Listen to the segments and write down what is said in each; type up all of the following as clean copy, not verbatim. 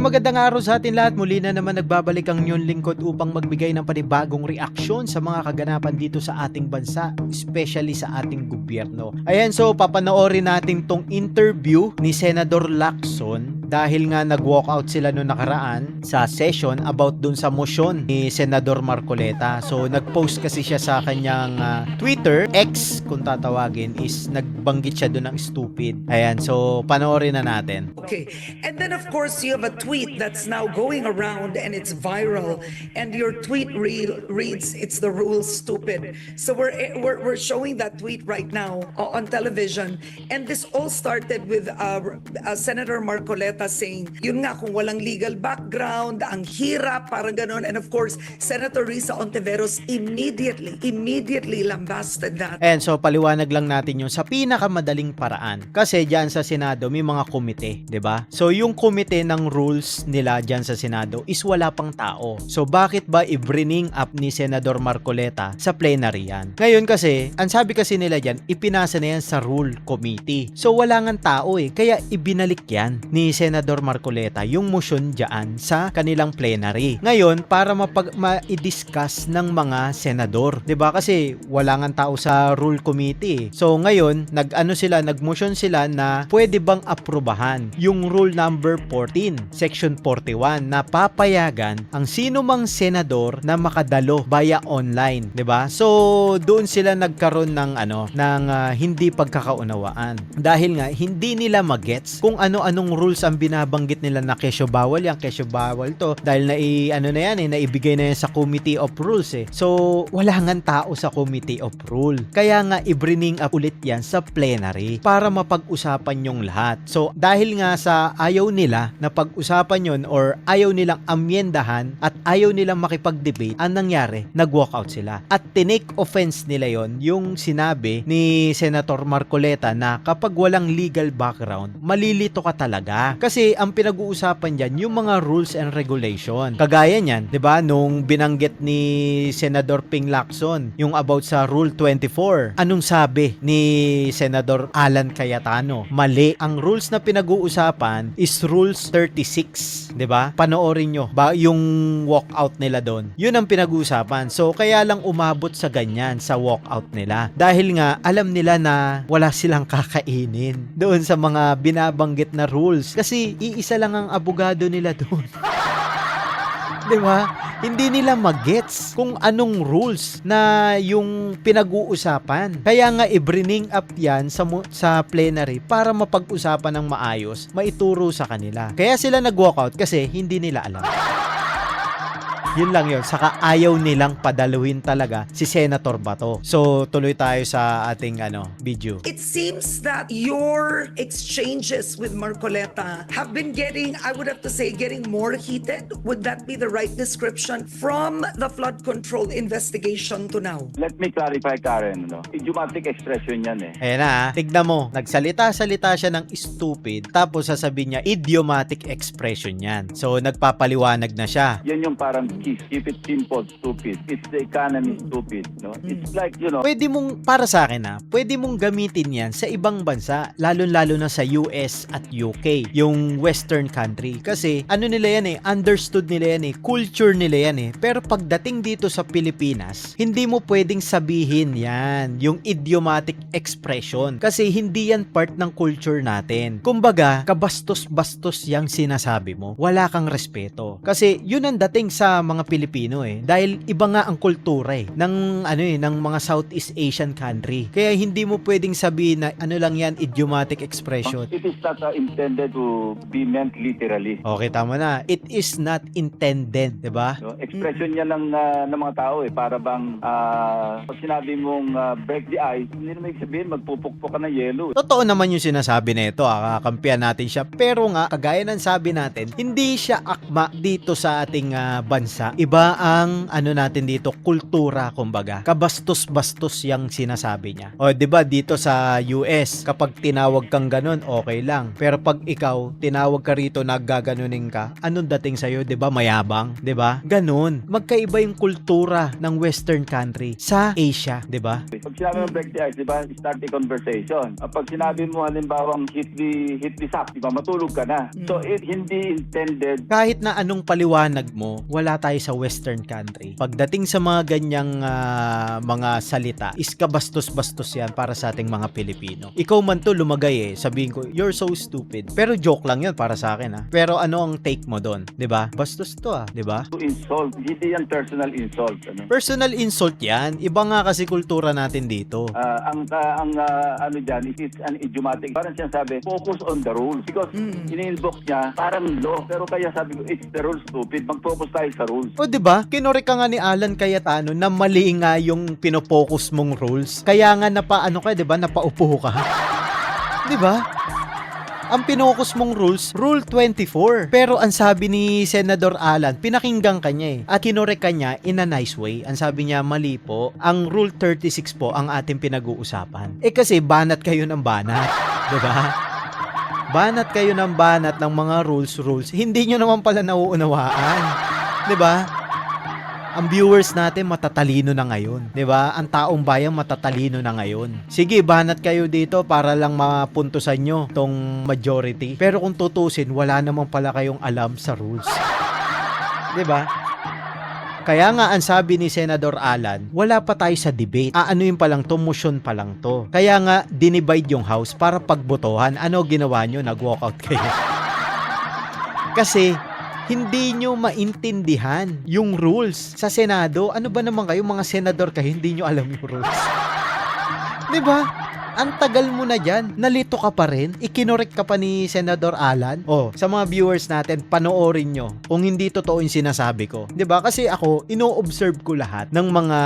Magandang araw sa atin lahat. Muli na naman nagbabalik ang inyong lingkod upang magbigay ng panibagong reaksyon sa mga kaganapan dito sa ating bansa, especially sa ating gobyerno. Ayan, so papanoorin natin tong interview ni Senador Lacson dahil nga nag-walkout sila noong nakaraan sa session about dun sa motion ni Senador Marcoleta. So nag-post kasi siya sa kanyang Twitter, X kung tatawagin, is nagbanggit siya dun ng stupid. Ayan, so panoorin na natin. Okay, and then of course you have a tweet that's now going around and it's viral, and your tweet reads, "It's the rules, stupid." So we're showing that tweet right now on television, and this all started with Senator Marcoleta saying, "Yun nga, kung walang legal background, ang hirap, parang ganon." And of course, Senator Risa Ontiveros immediately lambasted that. And so paliwanag lang natin yung sa pinakamadaling paraan. Kasi diyan sa Senado may mga komite, 'di ba? So yung komite ng rules nila diyan sa Senado is wala pang tao. So bakit ba i-bring up ni Senador Marcoleta sa plenary yan? Ngayon kasi, ang sabi kasi nila diyan, ipinasa na yan sa rule committee. So wala ngang tao kaya ibinalik yan ni Senador Marcoleta yung motion diyan sa kanilang plenary. Ngayon, para ma-discuss ng mga senador, 'di ba? Kasi wala ngang tao sa rule committee. So ngayon, nag-motion sila na pwede bang aprubahan yung rule number 14, section 41 na papayagan ang sino mang senador na makadalo via online, 'di ba? So doon sila nagkaroon ng hindi pagkakaunawaan. Dahil nga hindi nila magets kung ano-anong rules ang binabanggit nila na kesyo bawal to dahil naibigay na yan sa Committee of Rules So wala ngang tao sa Committee of Rule. Kaya nga i-bring up ulit yan sa plenary para mapag-usapan yung lahat. So dahil nga sa ayaw nila na pag-usapan yon or ayaw nilang amyendahan at ayaw nilang makipag-debate, ang nangyari, nag-walkout sila. At tinake offense nila yon yung sinabi ni Senator Marcoleta na kapag walang legal background, malilito ka talaga. Kasi ang pinag-uusapan dyan, yung mga rules and regulation. Kagaya niyan, 'di ba, nung binanggit ni Senador Ping Lacson, yung about sa Rule 24. Anong sabi ni Senador Alan Cayetano? Mali. Ang rules na pinag-uusapan is Rules 36, 'di ba? Panoorin nyo ba yung walkout nila doon. Yun ang pinag-uusapan. So kaya lang umabot sa ganyan sa walkout nila. Dahil nga alam nila na wala silang kakainin doon sa mga binabanggit na rules. Kasi iisa lang ang abogado nila doon. 'Di ba? Hindi nila magets kung anong rules na yung pinag-uusapan. Kaya nga i-bring up yan sa plenary para mapag-usapan ng maayos, maituro sa kanila. Kaya sila nag-walkout kasi hindi nila alam. Yun lang yun. Saka ayaw nilang padaluhin talaga si Senator Bato. So, tuloy tayo sa ating video. It seems that your exchanges with Marcoleta have been getting more heated. Would that be the right description from the flood control investigation to now? Let me clarify, Karen. Idiomatic expression yan Ayan na, tignan mo. Nagsalita-salita siya ng stupid, tapos sasabihin niya, idiomatic expression yan. So, nagpapaliwanag na siya. Yan yung parang keep it simple, stupid. It's the economy, stupid. No? It's like, Pwede mong, para sa akin pwede mong gamitin yan sa ibang bansa, lalo-lalo na sa US at UK, yung western country. Kasi, nila yan understood nila yan culture nila yan Pero pagdating dito sa Pilipinas, hindi mo pwedeng sabihin yan, yung idiomatic expression. Kasi hindi yan part ng culture natin. Kumbaga, kabastos-bastos yang sinasabi mo. Wala kang respeto. Kasi, yun ang dating sa mga Pilipino dahil iba nga ang kultura ng mga Southeast Asian country. Kaya hindi mo pwedeng sabihin na lang yan, idiomatic expression. It is not intended to be meant literally. Okay, tama na. It is not intended, 'di ba? No? Expression niya lang ng mga tao para bang pag sinabi mong break the ice, hindi naman sabihin magpupukpok ka ng yelo. Totoo naman yung sinasabi nito, kakampihan natin siya. Pero nga, kagaya ng sabi natin, hindi siya akma dito sa ating bansa. bansa. Iba ang ano natin dito, kultura kumbaga. Kabastos-bastos yung sinasabi niya. O 'di ba dito sa US, kapag tinawag kang ganun, okay lang. Pero pag ikaw tinawag ka rito naggaganunin ka, anong dating sa 'di ba? Mayabang, 'di ba? Ganun. Magkaiba yung kultura ng western country sa Asia, 'di ba? Pag sinabi mo break the ice, di ba, start a conversation. Pag sinabi mo halimbawang hit the sack, di ba, matulog ka na. So, hindi intended. Kahit na anong paliwanag mo, wala tayo sa western country. Pagdating sa mga ganyang mga salita, is kabastos-bastos yan para sa ating mga Pilipino. Ikaw man to lumagay sabihin ko, you're so stupid. Pero joke lang yun para sa akin Pero ano ang take mo doon? 'Di ba? Bastos to 'di ba? To insult, hindi yan personal insult. Ano? Personal insult yan. Iba nga kasi kultura natin dito. Ang ano dyan, it is an idiomatic. Parang siya sabi, focus on the rules. Because ini-invoke niya, parang law. Pero kaya sabi ko, it's the rules, stupid. Mag-focus tayo sa rules. O 'di ba? Kinore ka nga ni Alan Cayetano na mali nga yung pinopokus mong rules. Kaya nga napaano ka, 'di ba? Napaupo ka. 'Di ba? Ang pinokus mong rules, Rule 24. Pero ang sabi ni Senador Alan, pinakinggan kanya At kinore kanya in a nice way. Ang sabi niya, mali po. Ang Rule 36 po ang ating pinag-uusapan. Kasi banat kayo ng banat. 'Di ba? Banat kayo ng banat ng mga rules. Hindi nyo naman pala nauunawaan. 'Di ba? Ang viewers natin matatalino na ngayon, 'di ba? Ang taong bayan matatalino na ngayon. Sige, banat kayo dito para lang mapuntusan nyo tong majority. Pero kung tutusin, wala naman pala kayong alam sa rules. 'Di ba? Kaya nga ang sabi ni Senador Alan, wala pa tayo sa debate. Ano yung palang to, motion pa lang to. Kaya nga dinivide yung house para pagbotohan. Ano ginawa nyo? Nag-walkout kayo. Kasi hindi nyo maintindihan yung rules sa Senado. Ano ba naman kayo, mga senador kayo, hindi nyo alam yung rules. 'Di ba? Ang tagal mo na dyan, nalito ka pa rin, ikinorek ka pa ni Senador Alan. Sa mga viewers natin, panoorin nyo kung hindi totoo yung sinasabi ko. 'Di ba? Kasi ako, ino-observe ko lahat ng mga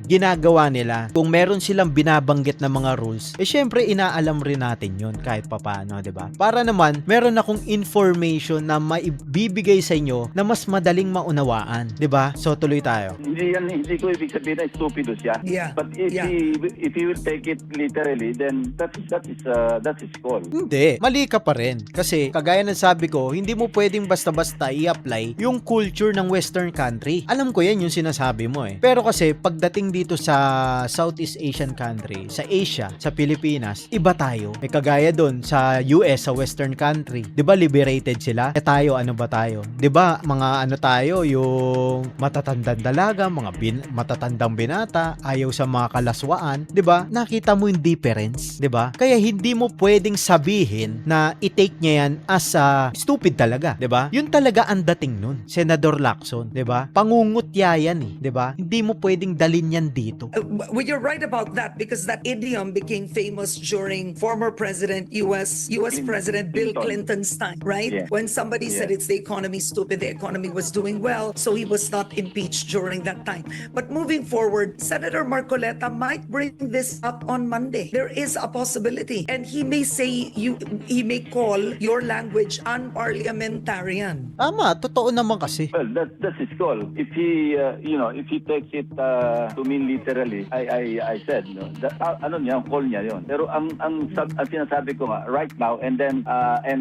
ginagawa nila. Kung meron silang binabanggit na mga rules, syempre inaalam rin natin yun kahit papaano, 'di ba? Para naman, meron akong information na maibibigay sa inyo na mas madaling maunawaan, 'di ba? So tuloy tayo. Hindi ko ibig sabihin na stupido siya. Yeah. But if he will take it literally, then that is call. Hindi. Mali ka pa rin. Kasi, kagaya ng sabi ko, hindi mo pwedeng basta-basta i-apply yung culture ng western country. Alam ko yan yung sinasabi mo Pero kasi, pagdating dito sa Southeast Asian country, sa Asia, sa Pilipinas, iba tayo. Kagaya doon sa US, sa western country. 'Di ba liberated sila? Tayo, ano ba tayo? 'Di ba mga ano tayo, yung matatandang dalaga, mga matatandang binata, ayaw sa mga kalaswaan. 'Di ba? Nakita mo yung difference, 'di ba? Kaya hindi mo pwedeng sabihin na i-take niya yan as stupid talaga, 'di ba? Yun talaga ang dating nun, Senador Lacson, 'di ba? Pangungutya yan 'di ba? Hindi mo pwedeng dalin yan dito. Well, you're right about that because that idiom became famous during former US President Bill Clinton's time, right? Yeah. When somebody said it's the economy stupid, the economy was doing well, so he was not impeached during that time. But moving forward, Senator Marcoleta might bring this up on Monday. There is a possibility, and he may say he may call your language unparliamentarian. Tama, totoo naman kasi. Well, that's his call. If he takes it to mean literally, I said, ano niya, call niya yon. Pero ang sinasabi ko nga right now, and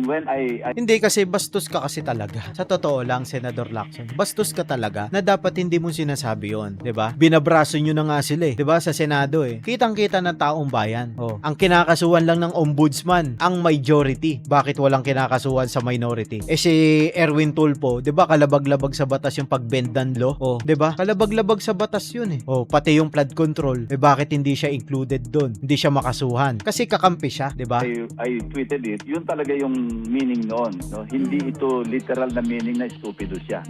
when I Hindi kasi bastos ka kasi talaga. Sa totoo lang, Senador Lacson, bastos ka talaga na dapat hindi mo sinasabi yon, 'di ba? Binabraso nyo na nga sila 'di ba, sa Senado Kitang-kita ng taong bayan. Ang kinakasuhan lang ng ombudsman ang majority. Bakit walang kinakasuhan sa minority? Si Erwin Tulfo, 'di ba, kalabag-labag sa batas yung pagbend ng law? 'Di ba? Kalabag-labag sa batas 'yun pati yung flood control. Bakit hindi siya included doon? Hindi siya makasuhan. Kasi kakampi siya, 'di ba? I tweeted it, yun talaga yung meaning noon, no? Hindi ito literal na meaning na stupido siya.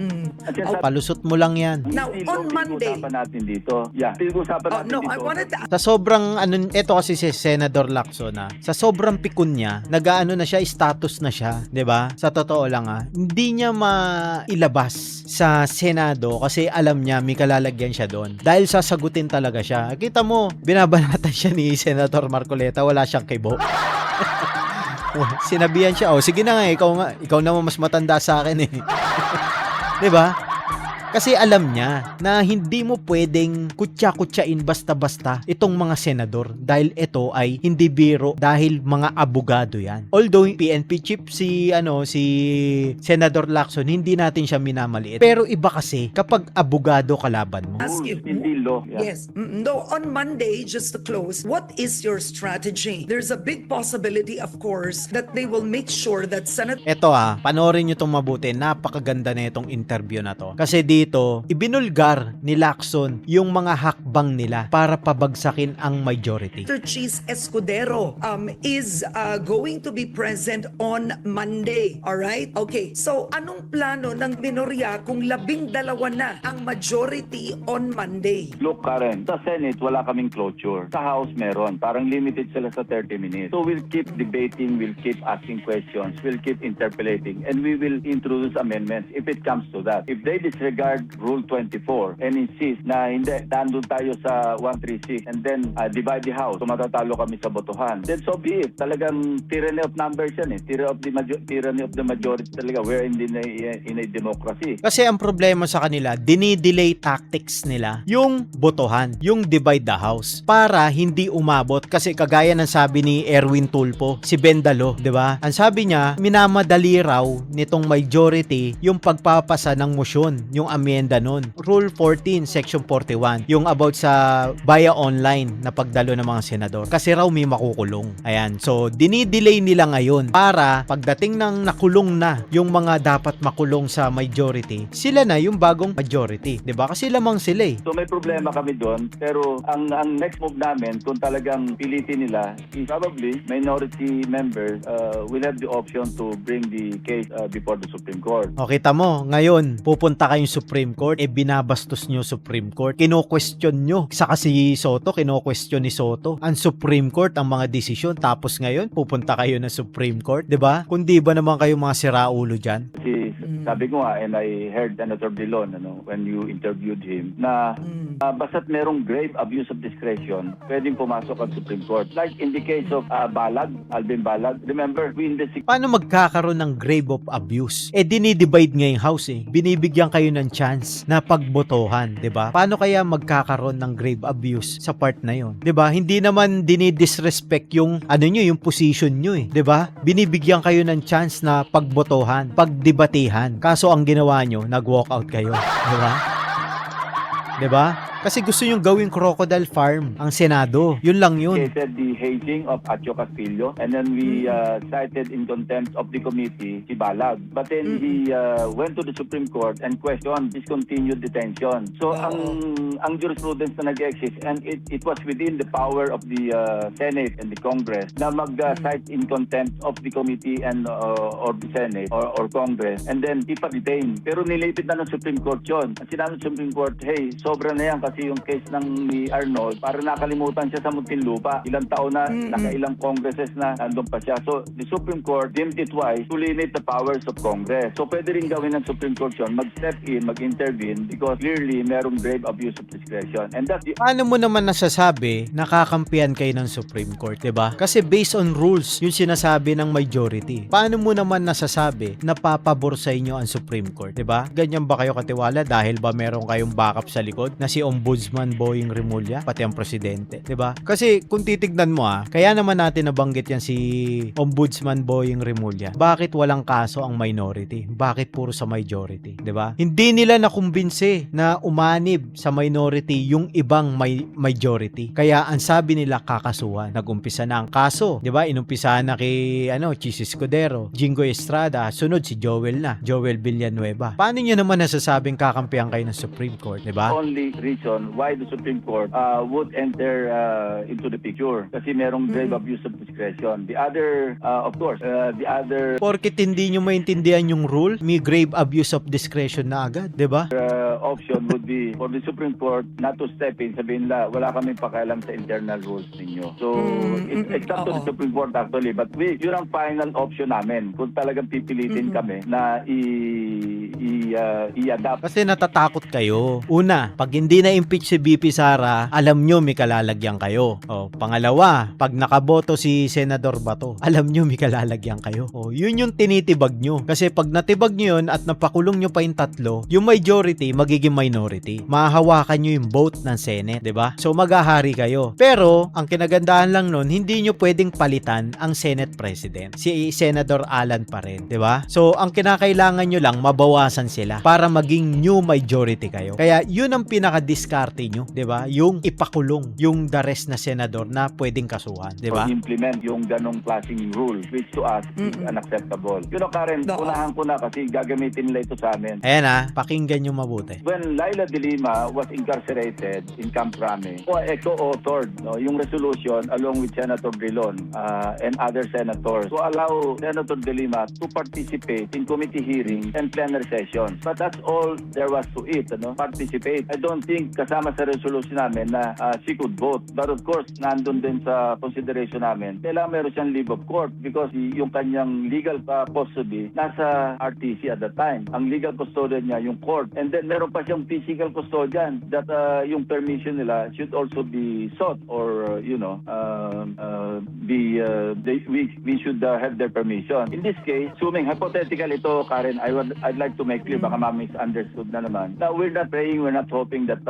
At Palusot mo lang yan. Now, on Monday, pinag-usapan natin dito. Yeah, pinag-usapan natin dito. I wanted to Sa sobrang ito kasi si Senador Lacson sa sobrang pikon niya, nagaano na siya, status na siya, 'di ba? Sa totoo lang hindi niya mailabas sa Senado kasi alam niya may kalalagyan siya doon. Dahil sasagutin talaga siya. Kita mo, binabanatan siya ni Senator Marcoleta, wala siyang kibo. Sinabihan siya, sige na nga, ikaw naman mas matanda sa akin 'Di ba? Kasi alam niya na hindi mo pwedeng kutya-kutyain basta-basta itong mga senador dahil ito ay hindi biro dahil mga abogado yan. Although PNP chief si Senador Lacson, hindi natin siya minamaliit. Pero iba kasi kapag abogado kalaban mo. Ask you. Hindi law. Yeah. Yes. No, on Monday, just to close, what is your strategy? There's a big possibility, of course, that they will make sure that Senate Eto panoorin nyo itong mabuti. Napakaganda na itong interview na to. Kasi dito, ibinulgar ni Lacson yung mga hakbang nila para pabagsakin ang majority. Cheese Escudero is going to be present on Monday. Alright? Okay. So, anong plano ng minorya kung 12 na ang majority on Monday? Look, Karen, sa Senate, wala kaming closure. Sa House, meron. Parang limited sila sa 30 minutes. So we'll keep debating, we'll keep asking questions, we'll keep interpolating, and we will introduce amendments if it comes to that. If they disregard Rule 24 and insist na hindi, nandun tayo sa 136 and then divide the House, so matatalo kami sa botohan, then so be it. Talagang tyranny of numbers yan eh. Tyranny of the majority talaga. We're in a democracy. Kasi ang problema sa kanila, dinidelay tactics nila yung botohan, yung divide the house para hindi umabot. Kasi kagaya ng sabi ni Erwin Tulfo, si Bendalo, 'di ba? Ang sabi niya, minamadali raw nitong majority yung pagpapasa ng motion, yung amyenda nun. Rule 14, Section 41, yung about sa via online na pagdalo ng mga senador. Kasi raw may makukulong. Ayan. So, dinidelay nila ngayon para pagdating ng nakulong na yung mga dapat makulong sa majority, sila na yung bagong majority. 'Di ba? Kasi lamang sila eh. So may problema kami doon, pero ang next move namin, kung talagang pilitin nila, is probably minority members will have the option to bring the case before the Supreme Court. O kita mo, ngayon, pupunta kayong Supreme Court, binabastos nyo Supreme Court, kino-question nyo. Saka si Soto, kino-question ni Soto ang Supreme Court, ang mga desisyon, tapos ngayon, pupunta kayo na Supreme Court, 'di ba? Kundi ba naman kayo mga siraulo dyan? Kasi sabi ko nga, and I heard Senator Dillon, when you interviewed him, na basta't merong grave abuse of discretion, pwedeng pumasok ang Supreme Court. Like in the case of Balag, Alvin Balag, remember, we investigate. Paano magkakaroon ng grave of abuse? Dinidivide nga yung house eh. Binibigyan kayo ng chance na pagbotohan, 'di ba? Paano kaya magkakaroon ng grave abuse sa part na 'yon? 'Di ba? Hindi naman dinidisrespect yung yung position nyo eh, 'di ba? Binibigyan kayo ng chance na pagbotohan, pagdebatehan. Kaso ang ginawa nyo, nag-walk out kayo, 'di ba? 'Di ba? Kasi gusto nyo gawing crocodile farm ang Senado. Yun lang yun. Stated the hazing of Acho Castillo, and then we cited in contempt of the committee si Balag. But then he went to the Supreme Court and questioned discontinued detention. So ang jurisprudence na nag-exist, and it was within the power of the Senate and the Congress na mag-cite in contempt of the committee and or the Senate or Congress, and then ipa-detain. Pero nilipit na ng Supreme Court yun. Ang sinabi ng Supreme Court, hey, sobra na yan kasi yung case ng ni Arnold, para nakalimutan siya sa Muntinlupa. Ilang taon na, nakailang congresses na, nandun pa siya. So, the Supreme Court deemed it wise to limit the powers of Congress. So, pwede rin gawin ng Supreme Court yun, mag-step in, mag-intervene, because clearly, merong grave abuse of discretion. And that's the... Paano mo naman nasasabi nakakampihan kayo ng Supreme Court, 'di ba? Kasi based on rules, yung sinasabi ng majority. Paano mo naman nasasabi na papabor sa inyo ang Supreme Court, 'di ba? Ganyan ba kayo katiwala dahil ba meron kayong backup sa likod na si Ombudsman Boying Remulla, pati ang presidente, 'di ba? Kasi kung titignan mo kaya naman natin nabanggit yan si Ombudsman Boying Remulla. Bakit walang kaso ang minority? Bakit puro sa majority, 'di ba? Hindi nila nakumbinse na umanib sa minority yung ibang majority. Kaya ang sabi nila kakasuhan. Nagumpisa na ang kaso, 'di ba? Inumpisa na kay Cheese Escudero, Jingo Estrada, sunod si Joel Villanueva. Paano niyo naman nasasabing kakampihan kayo ng Supreme Court, 'di ba? Only reason why the Supreme Court would enter into the picture, kasi merong grave abuse of discretion. The other, of course, the other Porkit hindi nyo maintindihan yung rule, may grave abuse of discretion na agad, 'di ba? option would be for the Supreme Court not to step in, sabihin nila, wala kaming pakialam sa internal rules ninyo. So, it's up to the Supreme Court actually, but yun ang final option namin kung talagang pipilitin kami na i-adapt. Kasi natatakot kayo. Una, pag hindi na-impeach si BP Sara, alam nyo may kalalagyan kayo. Pangalawa, pag nakaboto si Senador Bato, alam nyo may kalalagyan kayo. Yun yung tinitibag nyo. Kasi pag natibag nyo yun at napakulong nyo pa yung tatlo, yung majority, magiging minority. Mahahawakan nyo yung vote ng Senate, 'di ba? So maghahari kayo. Pero ang kinagandahan lang nun, hindi nyo pwedeng palitan ang Senate President. Si Senator Alan pa rin, 'di ba? So ang kinakailangan nyo lang mabawasan sila para maging new majority kayo. Kaya yun ang pinaka-diskarte nyo, 'di ba? Yung ipakulong yung the rest na senador na pwedeng kasuhan, 'di ba? Or implement yung ganong klaseng rule, which to us is unacceptable. You know, Karen, Oo. unahan ko na kasi gagamitin nila ito sa amin. Ayan pakinggan nyo mabuti. When Laila de Lima was incarcerated in Camp Crame, co-authored yung resolution along with Senator Drilon and other senators to allow Senator de Lima to participate in committee hearings and plenary sessions. But that's all there was to it, participate. I don't think kasama sa resolution namin na she could vote. But of course, nandun din sa consideration namin, kailangan meron siyang leave of court because yung kanyang legal custody nasa RTC at the time. Ang legal custodian niya yung court. And then meron pa siyang physical custodian that yung permission nila should also be sought or we should have their permission. In this case, assuming hypothetical ito, Karen, I'd like to make clear, baka ma-misunderstood na naman. Now, we're not praying, we're not hoping that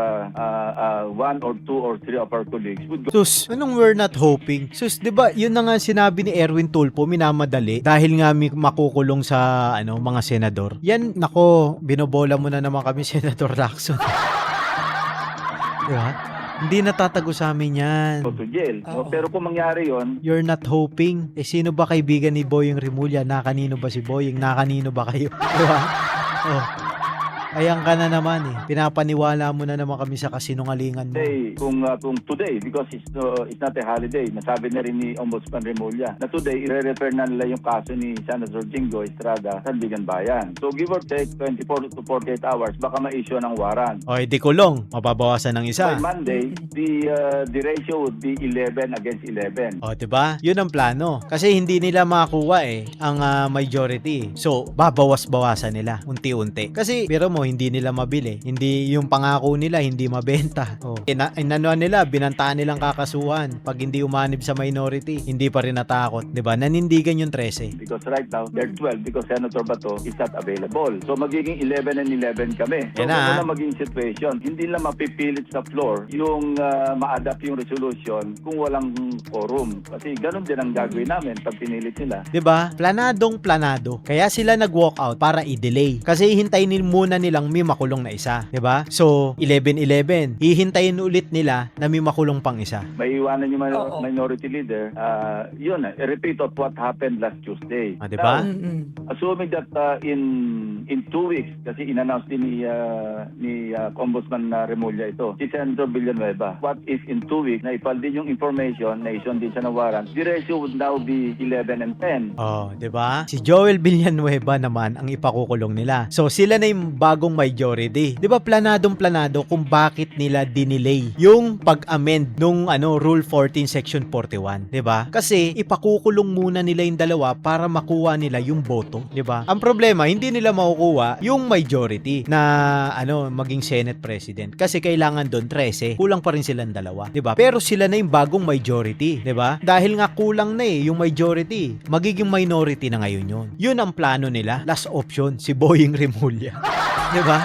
one or two or three of our colleagues would go. Sus, anong we're not hoping? Sus, 'di ba? Yun na nga sinabi ni Erwin Tulfo, minamadali dahil nga makukulong sa mga senador. Yan, nako, binobola mo na naman kami, Senator Lacson. 'Di ba? Hindi natatago sa amin yan. Go to jail. Oo. Pero kung mangyari yon, You're not hoping. Sino ba kaibigan ni Boyeng Rimulya? Nakanino ba si Boyeng? Nakanino ba kayo? Diba? Oh. Ayan ka na naman Pinapaniwala mo na naman kami sa kasinungalingan mo. say, kung today, because it's not a holiday, nasabi na rin ni Ombudsman Remulla na today, i-refer na nila yung kaso ni Senator Jingo Estrada sa Bigan Bayan. So give or take 24 to 48 hours, baka ma-issue ng warrant. O, di kulong. Mababawasan ng isa. By Monday, the ratio would be 11 against 11. O, diba? Yun ang plano. Kasi hindi nila makuha ang majority. So, babawas-bawasan nila unti-unti. Kasi, pero mo, hindi nila mabili. Hindi yung pangako nila, hindi mabenta. O, inanuan nila, binantaan nilang kakasuhan. Pag hindi umanib sa minority, hindi pa rin natakot. Diba? Nanindigan yung 13. Because right now, they're 12 because Senator Bato is not available. So magiging 11 and 11 kami. So Yan na. kung ano maging situation, hindi lang mapipilit sa floor yung ma-adapt yung resolution kung walang quorum. Kasi ganun din ang gagawin namin pag pinilit nila. 'Di ba? Planadong planado. Kaya sila nag-walk out para i-delay. Kasi hihintayin muna nilang may makulong na isa, 'di ba? So 11-11. Hihintayin ulit nila na may makulong pang isa. May iwanan yung Oo. minority leader. Yun, a repeat of what happened last Tuesday. Ah, 'di ba? Assuming that in 2 weeks, kasi in-announce din ni Ombudsman Remulla ito, si Senator Villanueva, what if in 2 weeks na ipal din yung information na ison din siya ng warrant, the ratio would now be 11 and 10. Oh, 'di ba? Si Joel Villanueva naman ang ipakukulong nila. So sila na yung bagong majority. 'Di ba planadong planado kung bakit nila dinelay yung pag-amend nung Rule 14 Section 41, 'di ba? Kasi ipakukulong muna nila yung dalawa para makuha nila yung boto, 'di ba? Ang problema, hindi nila makukuha yung majority na maging Senate President kasi kailangan doon 13. Kulang pa rin silang dalawa, 'di ba? Pero sila na yung bagong majority, 'di ba? Dahil nga kulang na yung majority, magiging minority na ngayon 'yun. 'Yun ang plano nila. Last option si Boyeng Rimulya. 'Di ba?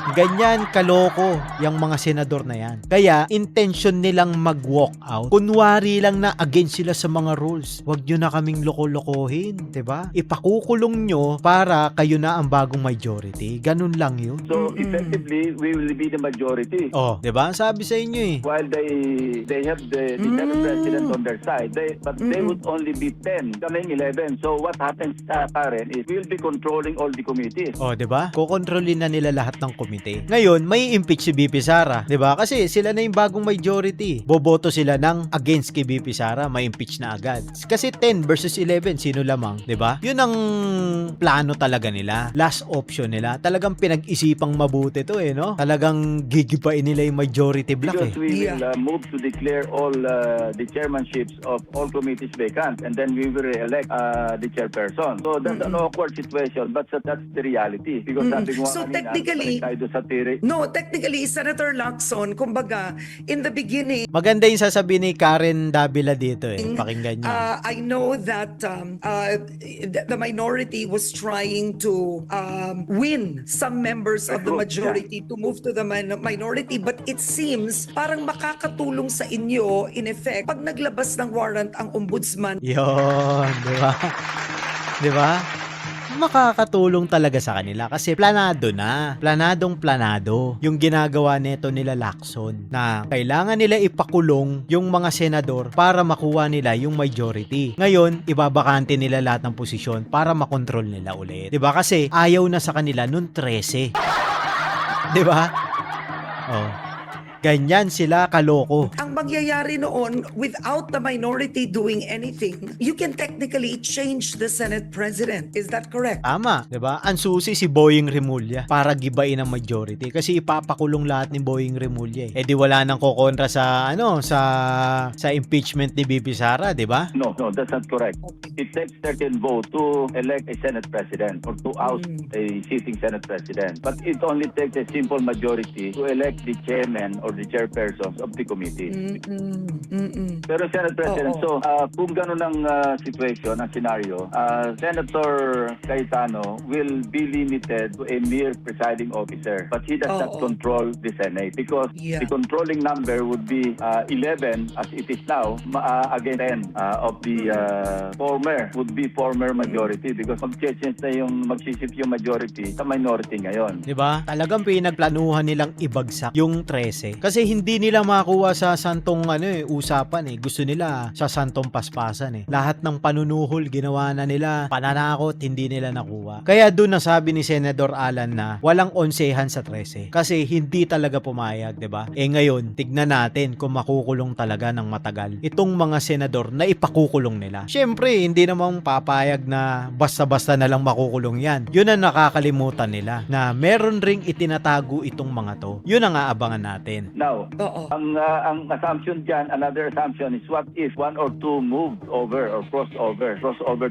Ganyan kaloko yung mga senador na yan. Kaya, intention nilang mag-walk out. Kunwari lang na against sila sa mga rules. Huwag nyo na kaming loko-lokohin, 'di ba? Ipakukulong nyo para kayo na ang bagong majority. Ganun lang yun. So effectively, we will be the majority. Oh, 'di ba? Sabi sa inyo While they have the Senate President on their side, they would only be 10, kaming 11. So what happens, Karen, is we'll be controlling all the committees. Oh, 'di ba? Kokontrolin na nila lahat ng committee. Ngayon, may impeach si BP Sara, 'di ba? Kasi sila na yung bagong majority. Boboto sila ng against kay BP Sara, may impeach na agad. Kasi 10 versus 11, sino lamang, 'di ba? 'Yun ang plano talaga nila. Last option nila. Talagang pinag-isipang mabuti 'to no? Talagang gigibain nila yung majority block Because we will move to declare all the chairmanships of all committees vacant, and then we will re-elect the chairperson. So that's an awkward situation, but that's the reality. Because sabi ko nga So kanina, technically, tayo doon sa tiri. No, technically, Senator Lacson, kumbaga, in the beginning, Maganda yung sasabihin ni Karen Davila dito pakinggan nyo. I know that the minority was trying to win some members of the majority to move to the minority, but it seems parang makakatulong sa inyo, in effect, pag naglabas ng warrant ang ombudsman. Yun, di ba? Di ba? Makakatulong talaga sa kanila kasi planado na. Planadong planado yung ginagawa nito nila Lacson na kailangan nila ipakulong yung mga senador para makuha nila yung majority. Ngayon, ibabakante nila lahat ng posisyon para makontrol nila ulit. 'Di ba? Kasi ayaw na sa kanila nung 13. 'Di ba? Oh. Ganyan sila kaloko. Ang mangyayari noon, without the minority doing anything, you can technically change the Senate President. Is that correct? Tama, 'di ba? Ang susi si Boying Remulla para gibain ang majority kasi ipapakulong lahat ni Boying Remulla. Eh di wala nang kokontra sa sa impeachment ni BP Sara, 'di ba? No, that's not correct. It takes 13 votes to elect a Senate President or to oust a sitting Senate President. But it only takes a simple majority to elect the chairman or the chairpersons of the committee. Pero Senate President, so kung gano'n ang situation, ang scenario, Senator Cayetano will be limited to a mere presiding officer. But he does not control the Senate because the controlling number would be 11 as it is now, again 10 of the former majority because mag-change na magsisip yung majority sa minority ngayon. 'Di ba? Talagang pinagplanuhan nilang ibagsak yung 13 kasi hindi nila makuha sa santong usapan Gusto nila sa santong paspasan Lahat ng panunuhol ginawa na nila, pananakot hindi nila nakuha. Kaya doon nasabi ni Senador Alan na walang onsehan sa 13 kasi hindi talaga pumayag, 'di ba? Ngayon, tignan natin kung makukulong talaga ng matagal itong mga senador na ipakukulong nila. Syempre, hindi namang papayag na basta-basta na lang makukulong yan. Yun ang nakakalimutan nila na meron ring itinatago itong mga to. Yun ang aabangan natin. Now, ang assumption dyan, another assumption is what if one or two moved over or cross over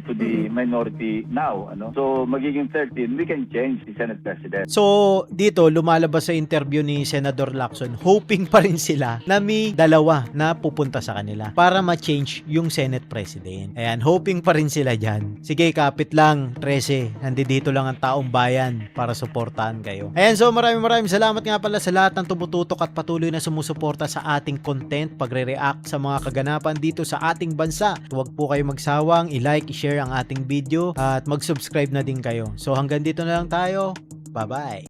to the minority now, So, magiging 13, we can change the Senate President. So, dito, lumalabas sa interview ni Senador Lacson, hoping pa rin sila na may dalawa na pupunta sa kanila para ma-change yung Senate President. Ayan, hoping pa rin sila dyan. Sige, kapit lang, 13. Nandito lang ang taong bayan para suportahan kayo. Ayan, so maraming salamat nga pala sa lahat ng tumututok at patuloy na sumusuporta sa ating content, pagre-react sa mga kaganapan dito sa ating bansa. Huwag po kayo magsawang i-like, i-share ang ating video at mag-subscribe na din kayo. So hanggang dito na lang tayo. Bye-bye!